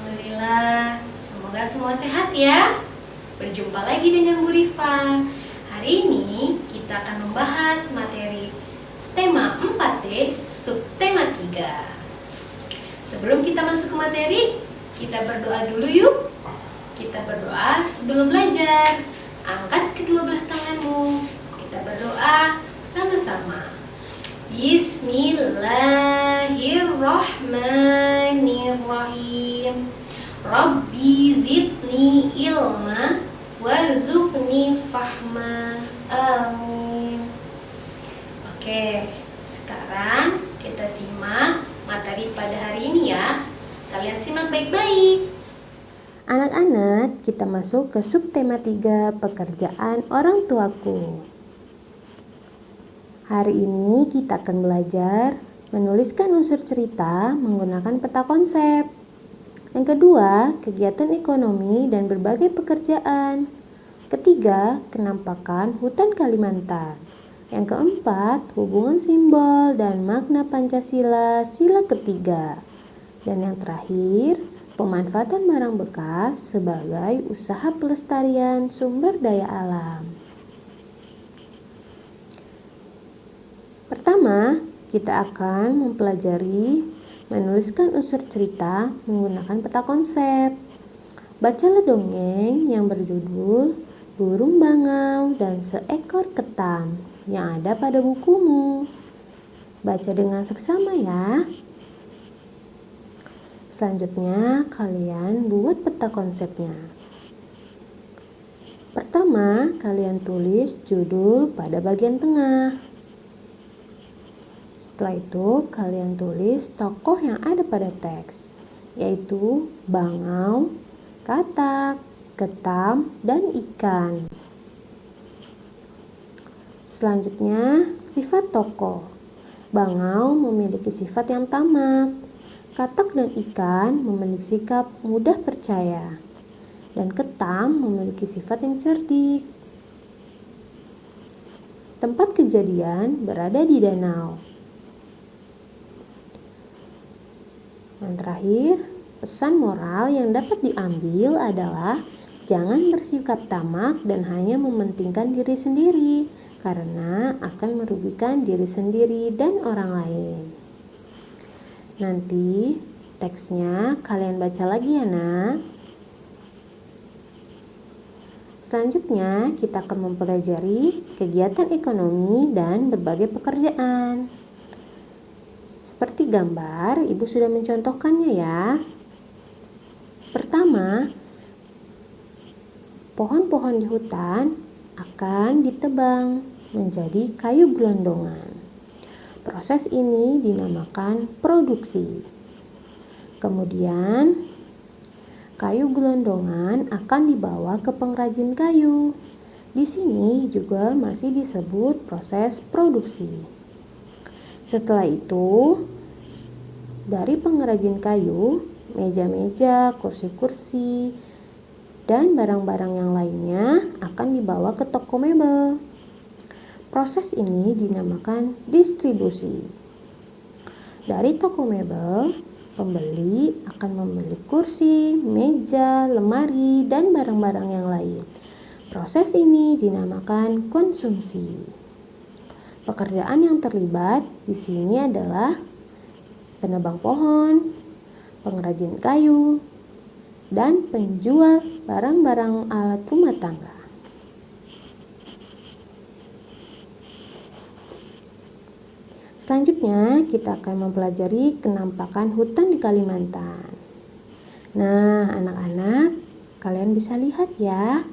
Alhamdulillah, semoga semua sehat ya. Berjumpa lagi dengan Bu Rifa. Hari ini kita akan membahas materi tema 4D, subtema 3. Sebelum kita masuk ke materi, kita berdoa dulu yuk. Kita berdoa sebelum belajar. Angkat kedua belah tanganmu. Kita berdoa sama-sama. Bismillahirrahmanirrahim. Rabbi zidni ilma warzuqni fahma. Amin. Oke, sekarang kita simak materi pada hari ini ya. Kalian simak baik-baik. Anak-anak, kita masuk ke subtema 3, pekerjaan orang tuaku. Hari ini kita akan belajar menuliskan unsur cerita menggunakan peta konsep. Yang kedua, kegiatan ekonomi dan berbagai pekerjaan. Ketiga, kenampakan hutan Kalimantan. Yang keempat, hubungan simbol dan makna Pancasila, sila ketiga. Dan yang terakhir, pemanfaatan barang bekas sebagai usaha pelestarian sumber daya alam. Pertama, kita akan mempelajari menuliskan unsur cerita menggunakan peta konsep. Bacalah dongeng yang berjudul Burung Bangau dan Seekor Ketam yang ada pada bukumu. Baca dengan seksama ya. Selanjutnya, kalian buat peta konsepnya. Pertama, kalian tulis judul pada bagian tengah. Setelah itu, kalian tulis tokoh yang ada pada teks, yaitu bangau, katak, ketam, dan ikan. Selanjutnya, sifat tokoh. Bangau memiliki sifat yang tamak. Katak dan ikan memiliki sikap mudah percaya. Dan ketam memiliki sifat yang cerdik. Tempat kejadian berada di danau. Yang terakhir, pesan moral yang dapat diambil adalah jangan bersikap tamak dan hanya mementingkan diri sendiri, karena akan merugikan diri sendiri dan orang lain. Nanti teksnya kalian baca lagi ya nak. Selanjutnya kita akan mempelajari kegiatan ekonomi dan berbagai pekerjaan. Seperti gambar, ibu sudah mencontohkannya ya. Pertama, pohon-pohon di hutan akan ditebang menjadi kayu gelondongan. Proses ini dinamakan produksi. Kemudian, kayu gelondongan akan dibawa ke pengrajin kayu. Di sini juga masih disebut proses produksi. Setelah itu, dari pengrajin kayu, meja-meja, kursi-kursi, dan barang-barang yang lainnya akan dibawa ke toko mebel. Proses ini dinamakan distribusi. Dari toko mebel, pembeli akan membeli kursi, meja, lemari, dan barang-barang yang lain. Proses ini dinamakan konsumsi. Pekerjaan yang terlibat di sini adalah penebang pohon, pengrajin kayu, dan penjual barang-barang alat rumah tangga. Selanjutnya, kita akan mempelajari kenampakan hutan di Kalimantan. Nah, anak-anak, kalian bisa lihat ya,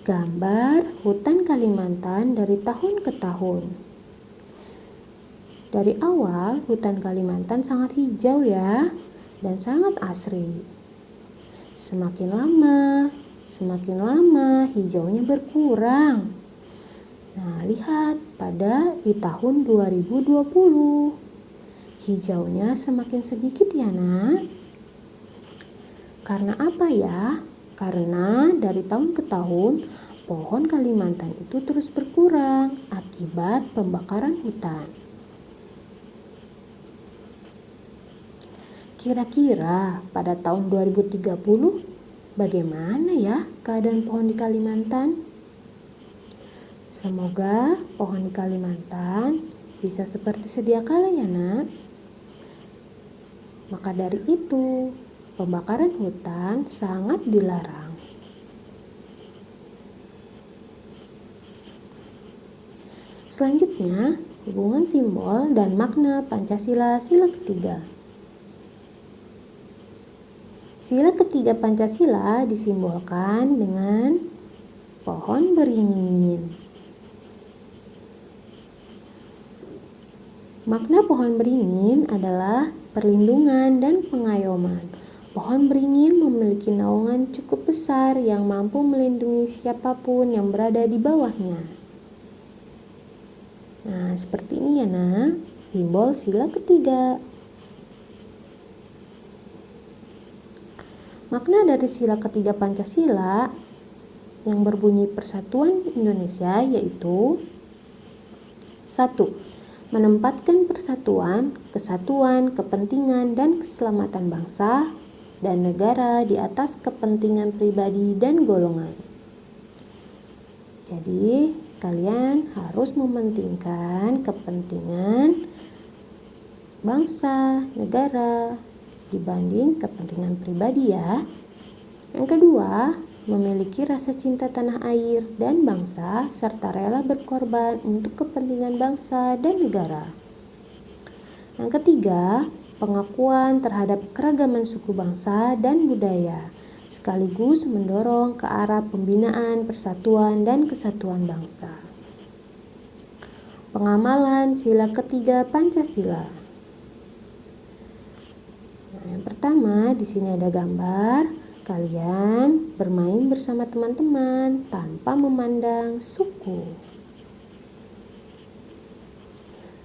gambar hutan Kalimantan dari tahun ke tahun. Dari awal, hutan Kalimantan sangat hijau ya, dan sangat asri. Semakin lama hijaunya berkurang. Nah, lihat pada di tahun 2020, hijaunya semakin sedikit ya nak. Karena apa ya? Karena dari tahun ke tahun, pohon Kalimantan itu terus berkurang akibat pembakaran hutan. Kira-kira pada tahun 2030 bagaimana ya keadaan pohon di Kalimantan? Semoga pohon di Kalimantan bisa seperti sedia kala ya nak. Maka dari itu, pembakaran hutan sangat dilarang. Selanjutnya, hubungan simbol dan makna Pancasila sila ketiga. Sila ketiga Pancasila disimbolkan dengan pohon beringin. Makna pohon beringin adalah perlindungan dan pengayoman. Pohon beringin memiliki naungan cukup besar yang mampu melindungi siapapun yang berada di bawahnya. Nah, seperti ini ya nak, simbol sila ketiga. Makna dari sila ketiga Pancasila yang berbunyi Persatuan Indonesia yaitu 1. Menempatkan persatuan, kesatuan, kepentingan, dan keselamatan bangsa dan negara di atas kepentingan pribadi dan golongan. Jadi, kalian harus mementingkan kepentingan bangsa, negara, dibanding kepentingan pribadi ya. Yang kedua, memiliki rasa cinta tanah air dan bangsa serta rela berkorban untuk kepentingan bangsa dan negara. Yang ketiga, pengakuan terhadap keragaman suku bangsa dan budaya sekaligus mendorong ke arah pembinaan persatuan dan kesatuan bangsa. Pengamalan sila ketiga Pancasila. Yang pertama, di sini ada gambar kalian bermain bersama teman-teman tanpa memandang suku.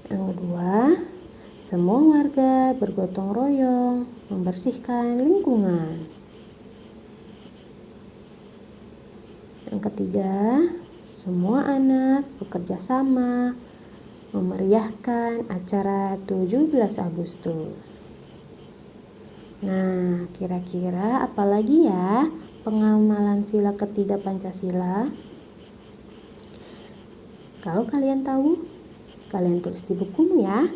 Yang kedua, semua warga bergotong royong membersihkan lingkungan. Yang ketiga, semua anak bekerja sama memeriahkan acara 17 Agustus. Nah, kira-kira apa lagi ya pengamalan sila ketiga Pancasila? Kalau kalian tahu, kalian tulis di bukumu ya.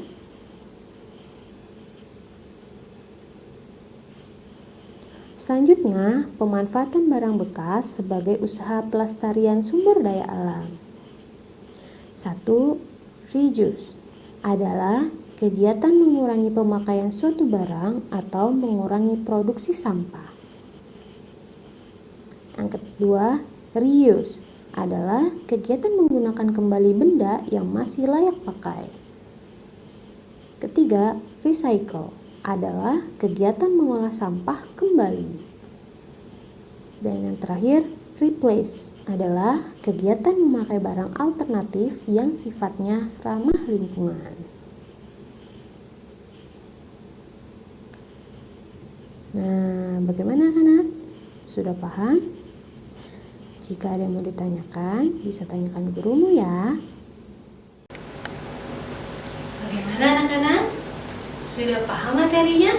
Selanjutnya, pemanfaatan barang bekas sebagai usaha pelestarian sumber daya alam. 1. Reuse adalah kegiatan mengurangi pemakaian suatu barang atau mengurangi produksi sampah. Yang kedua, reuse adalah kegiatan menggunakan kembali benda yang masih layak pakai. Ketiga, recycle adalah kegiatan mengolah sampah kembali. Dan yang terakhir, replace adalah kegiatan memakai barang alternatif yang sifatnya ramah lingkungan. Nah, bagaimana anak? Sudah paham? Jika ada yang mau ditanyakan, bisa tanyakan gurumu ya. Bagaimana anak-anak? Sudah paham materinya?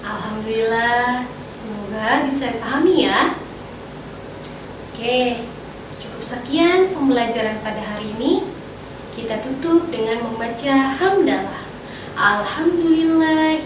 Alhamdulillah, semoga bisa dipahami ya. Oke, cukup sekian pembelajaran pada hari ini. Kita tutup dengan membaca hamdalah. Alhamdulillah